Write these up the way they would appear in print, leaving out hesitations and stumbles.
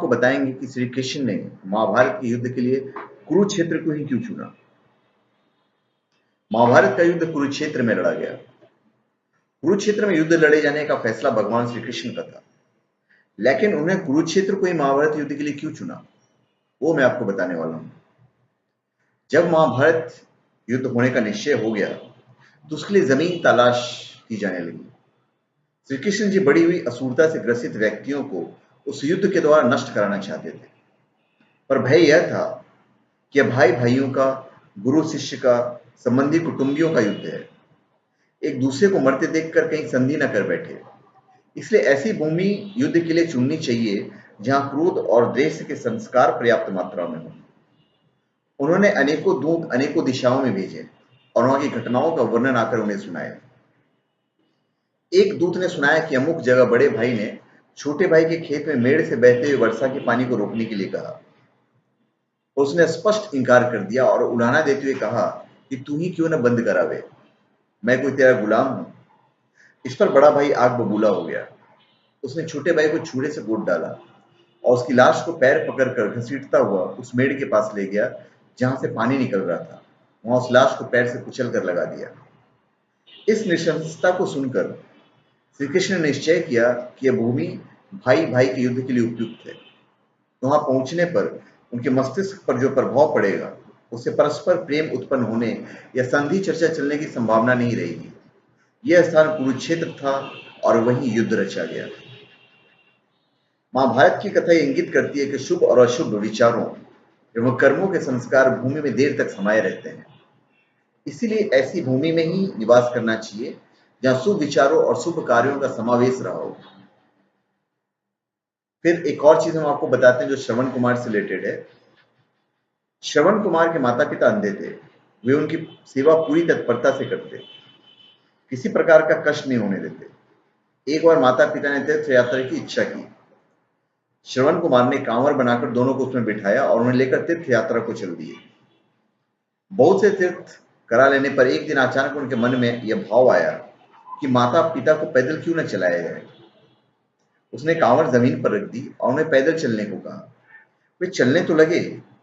आपको बताएंगे कि श्री कृष्ण ने महाभारत के युद्ध के लिए कुरुक्षेत्र को ही क्यों चुना। महाभारत का युद्ध कुरुक्षेत्र में लड़ा गया। कुरुक्षेत्र में युद्ध लड़े जाने का फैसला भगवान श्री कृष्ण का था, लेकिन उन्हें कुरुक्षेत्र को ही महाभारत युद्ध के लिए क्यों चुना, वो मैं आपको बताने वाला हूं। जब महाभारत युद्ध होने का निश्चय हो गया तो उसके लिए जमीन तलाश की जाने लगी। श्री कृष्ण जी बड़ी हुई असुरता से ग्रसित व्यक्तियों को उस युद्ध के द्वारा नष्ट कराना चाहते थे, पर भय यह था कि यह भाई भाइयों का, गुरु शिष्य का, संबंधी कुटुंबियों का युद्ध है। एक दूसरे को मरते देखकर कहीं संधि न कर बैठे, इसलिए ऐसी भूमि युद्ध के लिए चुननी चाहिए जहां क्रोध और द्वेष के संस्कार पर्याप्त मात्रा में हो। उन्होंने अनेकों दूत अनेकों दिशाओं में भेजे और वहां की घटनाओं का वर्णन आकर उन्हें सुनाया। एक दूत ने सुनाया कि अमुक जगह बड़े भाई ने छोटे भाई के खेत में मेड़ से बहते हुए वर्षा के पानी को रोकने के लिए कहा। उसने स्पष्ट इंकार कर दिया और उलाहना देते हुए कहा कि तू ही क्यों न बंद करावे, मैं कोई तेरा गुलाम हूं। इस पर बड़ा भाई आग बबूला हो गया। उसने छोटे भाई को छुरे से कूट डाला और उसकी लाश को पैर पकड़कर घसीटता हुआ उस मेड़ के पास ले गया जहां से पानी निकल रहा था। वहां उस लाश को पैर से कुचल कर लगा दिया। इस नृशंसता को सुनकर श्री कृष्ण ने निश्चय किया कि यह भूमि भाई भाई के युद्ध के लिए उपयुक्त है। वहां पहुंचने पर उनके मस्तिष्क पर जो प्रभाव पड़ेगा उससे परस्पर प्रेम उत्पन्न होने या संधि चर्चा चलने की संभावना नहीं रहेगी। यह स्थान कुरुक्षेत्र था और वहीं युद्ध रचा गया। महाभारत की कथा इंगित करती है कि शुभ और अशुभ विचारों एवं कर्मों के संस्कार भूमि में देर तक समाये रहते हैं। इसीलिए ऐसी भूमि में ही निवास करना चाहिए जहां शुभ विचारों और शुभ कार्यों का समावेश रहा हो। फिर एक और चीज हम आपको बताते हैं जो श्रवण कुमार से रिलेटेड है। श्रवण कुमार के माता पिता अंधे थे। वे उनकी सेवा पूरी तत्परता से करते, किसी प्रकार का कष्ट नहीं होने देते। एक बार माता पिता ने तीर्थ यात्रा की इच्छा की। श्रवण कुमार ने कांवर बनाकर दोनों को उसमें बिठाया और उन्हें लेकर तीर्थ यात्रा को चल दिए। बहुत से तीर्थ करा लेने पर एक दिन अचानक उनके मन में यह भाव आया कि माता पिता को पैदल क्यों न चलाया जाए। उसने कांवर जमीन पर रख दी और उन्हें पैदल चलने को कहा। वे चलने तो लगे,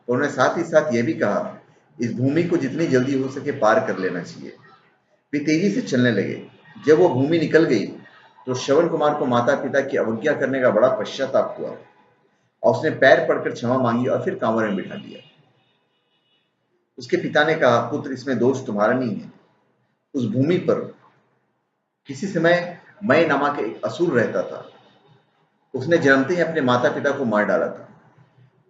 और उन्होंने साथ ही साथ यह भी कहा इस भूमि को जितनी जल्दी हो सके पार कर लेना चाहिए। वे तेजी से चलने लगे। जब वो भूमि निकल गई तो श्रवण कुमार को माता पिता की अवज्ञा करने का बड़ा पश्चाताप हुआ और उसने पैर पड़कर क्षमा मांगी और फिर कांवर में बिठा दिया। उसके पिता ने कहा, पुत्र इसमें दोष तुम्हारा नहीं है। उस भूमि पर किसी समय मय नामक एक असुर रहता था। उसने जन्मते ही अपने माता पिता को मार डाला था।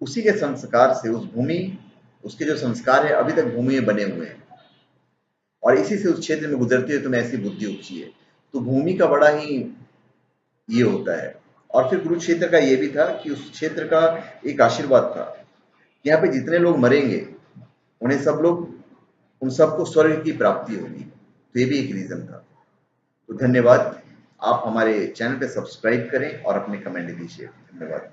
उसी के संस्कार से उस भूमि, उसके जो संस्कार है अभी तक भूमि में बने हुए हैं और इसी से उस क्षेत्र में गुजरते हुए तुम्हें ऐसी बुद्धि उपजी है। तो भूमि का बड़ा ही ये होता है। और फिर कुरुक्षेत्र का ये भी था कि उस क्षेत्र का एक आशीर्वाद था कि यहाँ पे जितने लोग मरेंगे उन्हें सब लोग, उन सबको स्वर्ग की प्राप्ति होगी। तो ये भी एक रीजन था। तो धन्यवाद। आप हमारे चैनल पे सब्सक्राइब करें और अपने कमेंट दीजिए। धन्यवाद।